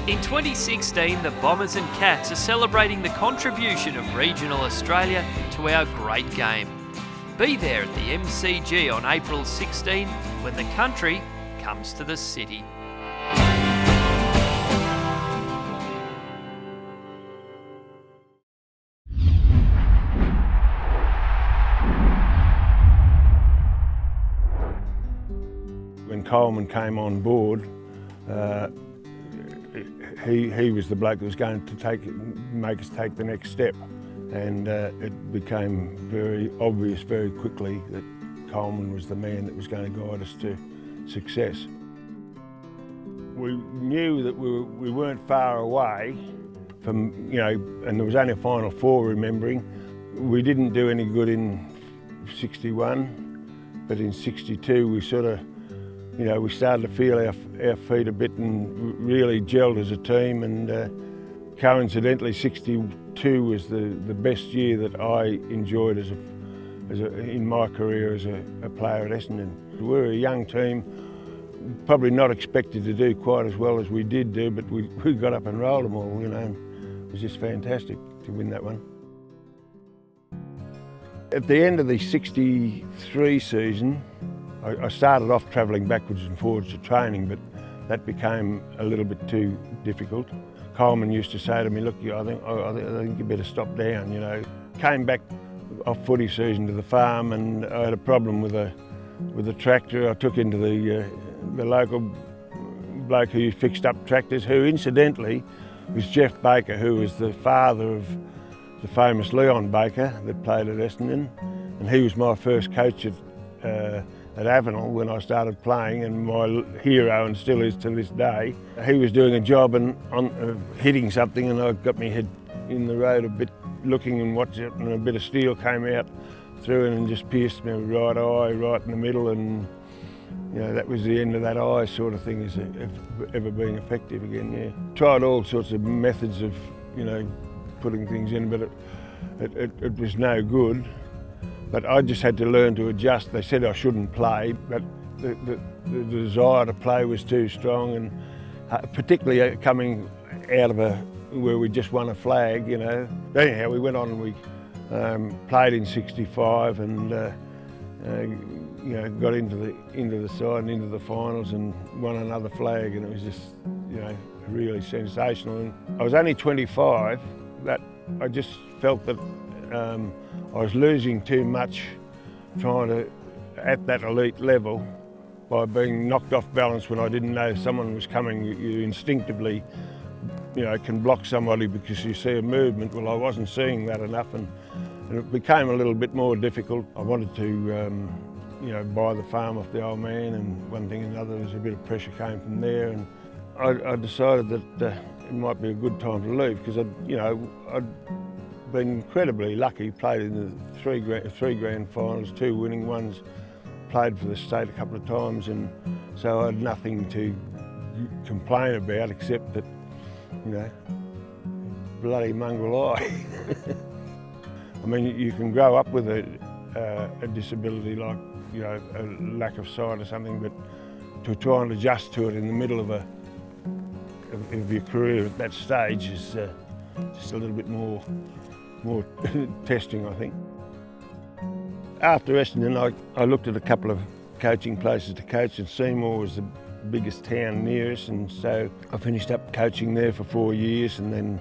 In 2016, the Bombers and Cats are celebrating the contribution of regional Australia to our great game. Be there at the MCG on April 16 when the country comes to the city. When Coleman came on board, he was the bloke that was going to make us take the next step, and it became very obvious very quickly that Coleman was the man that was going to guide us to success. We knew that we weren't far away from, and there was only a Final Four, remembering. We didn't do any good in 61, but in 62 we sort of, we started to feel our feet a bit and really gelled as a team, and coincidentally 62 was the best year that I enjoyed in my career as a player at Essendon. We were a young team, probably not expected to do quite as well as we did do, but we got up and rolled them all, and it was just fantastic to win that one. At the end of the 63 season, I started off travelling backwards and forwards to training, but that became a little bit too difficult. Coleman used to say to me, "Look, I think you better stop down." Came back off footy season to the farm, and I had a problem with a tractor. I took into the local bloke who fixed up tractors, who incidentally was Jeff Baker, who was the father of the famous Leon Baker that played at Essendon, and he was my first coach at Avenel when I started playing, and my hero, and still is to this day. He was doing a job and hitting something, and I got my head in the road a bit, looking and watching it, and a bit of steel came out through it and just pierced my right eye right in the middle, and that was the end of that eye sort of thing, as ever being effective again. Tried all sorts of methods of putting things in, but it was no good. But I just had to learn to adjust. They said I shouldn't play, but the desire to play was too strong, and particularly coming out of where we just won a flag, Anyhow, we went on and we played in 65 and got into the side and into the finals and won another flag, and it was just really sensational. And I was only 25, but I just felt that I was losing too much trying to, at that elite level, by being knocked off balance when I didn't know someone was coming. You instinctively, can block somebody because you see a movement. Well, I wasn't seeing that enough, and it became a little bit more difficult. I wanted to, buy the farm off the old man, and one thing and another, there's a bit of pressure came from there, and I decided that it might be a good time to leave, because I'd been incredibly lucky, played in the three grand finals, 2 winning ones, played for the state a couple of times, and so I had nothing to complain about except that, bloody mongrel eye. I mean, you can grow up with a disability like, a lack of sight or something, but to try and adjust to it in the middle of your career at that stage is just a little bit more testing, I think. After Essendon, I looked at a couple of coaching places to coach, and Seymour was the biggest town near us, and so I finished up coaching there for 4 years, and then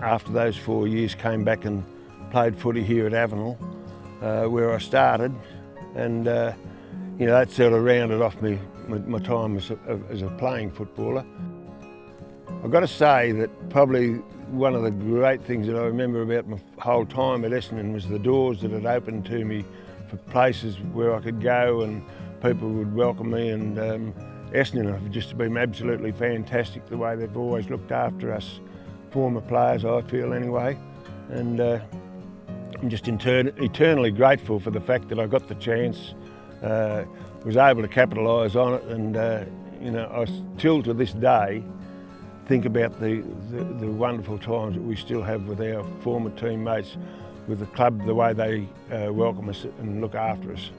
after those 4 years came back and played footy here at Avenel, where I started, and that sort of rounded off my time as a playing footballer. I've got to say that probably one of the great things that I remember about my whole time at Essendon was the doors that had opened to me for places where I could go and people would welcome me, and Essendon have just been absolutely fantastic the way they've always looked after us former players, I feel anyway, and I'm just eternally grateful for the fact that I got the chance, was able to capitalise on it, and I still to this day think about the wonderful times that we still have with our former teammates, with the club, the way they welcome us and look after us.